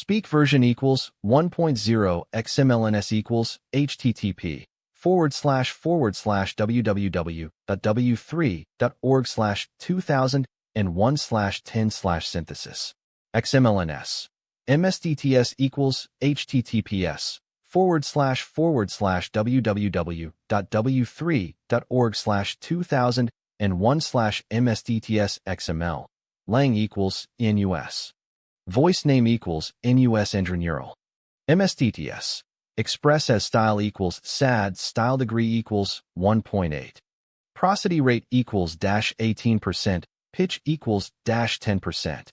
Speak version equals 1.0 XMLNS equals http://www.w3.org/2001/10/synthesis. XMLNS. MSDTS equals https://www.w3.org/2001/MSDTS Lang equals NUS. Voice name equals NUS Neural. MSDTS. Express as style equals SAD. Style degree equals 1.8. Prosody rate equals -18%. Pitch equals -10%.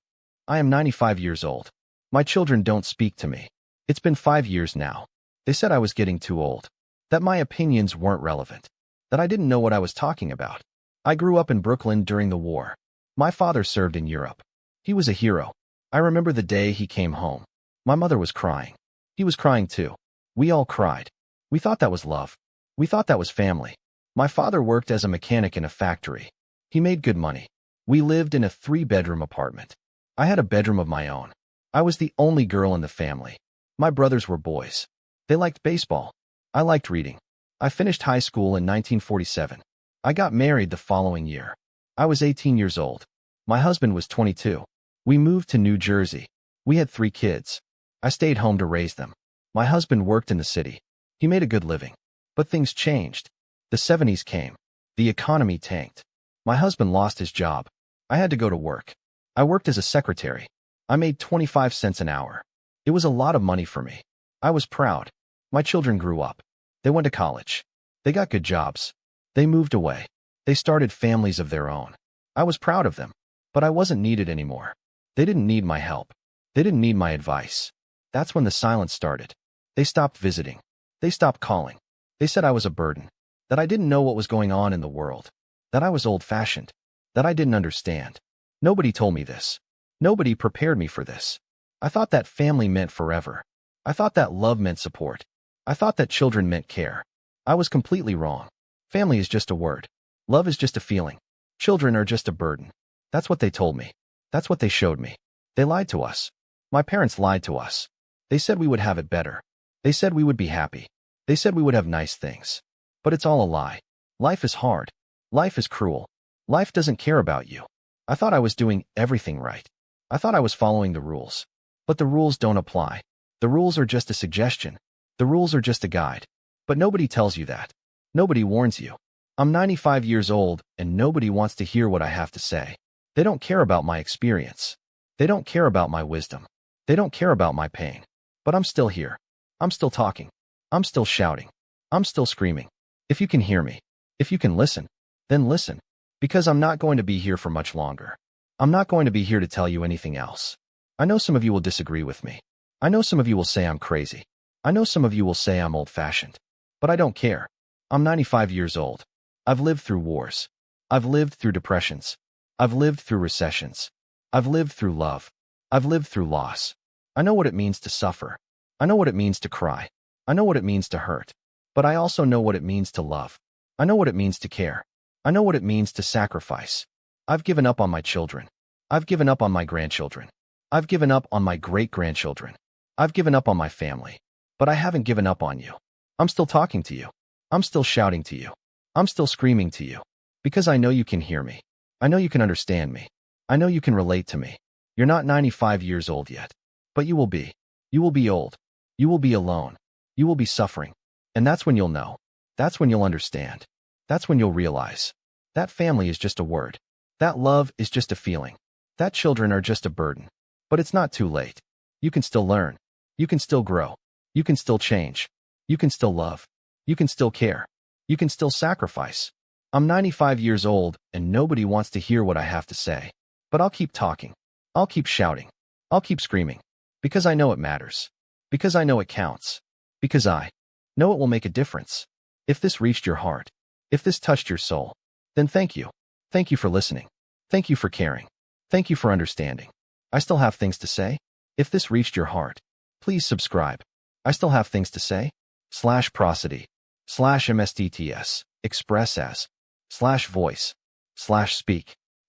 I am 95 years old. My children don't speak to me. It's been 5 years now. They said I was getting too old. That my opinions weren't relevant. That I didn't know what I was talking about. I grew up in Brooklyn during the war. My father served in Europe. He was a hero. I remember the day he came home. My mother was crying. He was crying too. We all cried. We thought that was love. We thought that was family. My father worked as a mechanic in a factory. He made good money. We lived in a 3-bedroom apartment. I had a bedroom of my own. I was the only girl in the family. My brothers were boys. They liked baseball. I liked reading. I finished high school in 1947. I got married the following year. I was 18 years old. My husband was 22. We moved to New Jersey. We had 3 kids. I stayed home to raise them. My husband worked in the city. He made a good living. But things changed. The 70s came. The economy tanked. My husband lost his job. I had to go to work. I worked as a secretary. I made 25 cents an hour. It was a lot of money for me. I was proud. My children grew up. They went to college. They got good jobs. They moved away. They started families of their own. I was proud of them. But I wasn't needed anymore. They didn't need my help. They didn't need my advice. That's when the silence started. They stopped visiting. They stopped calling. They said I was a burden. That I didn't know what was going on in the world. That I was old-fashioned. That I didn't understand. Nobody told me this. Nobody prepared me for this. I thought that family meant forever. I thought that love meant support. I thought that children meant care. I was completely wrong. Family is just a word. Love is just a feeling. Children are just a burden. That's what they told me. That's what they showed me. They lied to us. My parents lied to us. They said we would have it better. They said we would be happy. They said we would have nice things. But it's all a lie. Life is hard. Life is cruel. Life doesn't care about you. I thought I was doing everything right. I thought I was following the rules. But the rules don't apply. The rules are just a suggestion. The rules are just a guide. But nobody tells you that. Nobody warns you. I'm 95 years old, and nobody wants to hear what I have to say. They don't care about my experience. They don't care about my wisdom. They don't care about my pain. But I'm still here. I'm still talking. I'm still shouting. I'm still screaming. If you can hear me, if you can listen, then listen. Because I'm not going to be here for much longer. I'm not going to be here to tell you anything else. I know some of you will disagree with me. I know some of you will say I'm crazy. I know some of you will say I'm old-fashioned. But I don't care. I'm 95 years old. I've lived through wars. I've lived through depressions. I've lived through recessions. I've lived through love. I've lived through loss. I know what it means to suffer. I know what it means to cry. I know what it means to hurt. But I also know what it means to love. I know what it means to care. I know what it means to sacrifice. I've given up on my children. I've given up on my grandchildren. I've given up on my great-grandchildren. I've given up on my family. But I haven't given up on you. I'm still talking to you. I'm still shouting to you. I'm still screaming to you. Because I know you can hear me. I know you can understand me. I know you can relate to me. You're not 95 years old yet. But you will be. You will be old. You will be alone. You will be suffering. And that's when you'll know. That's when you'll understand. That's when you'll realize. That family is just a word. That love is just a feeling. That children are just a burden. But it's not too late. You can still learn. You can still grow. You can still change. You can still love. You can still care. You can still sacrifice. I'm 95 years old, and nobody wants to hear what I have to say. But I'll keep talking. I'll keep shouting. I'll keep screaming. Because I know it matters. Because I know it counts. Because I know it will make a difference. If this reached your heart, if this touched your soul, then thank you. Thank you for listening. Thank you for caring. Thank you for understanding. I still have things to say. If this reached your heart, please subscribe. I still have things to say. /prosody. /MSDTS. Express as. /voice. /speak.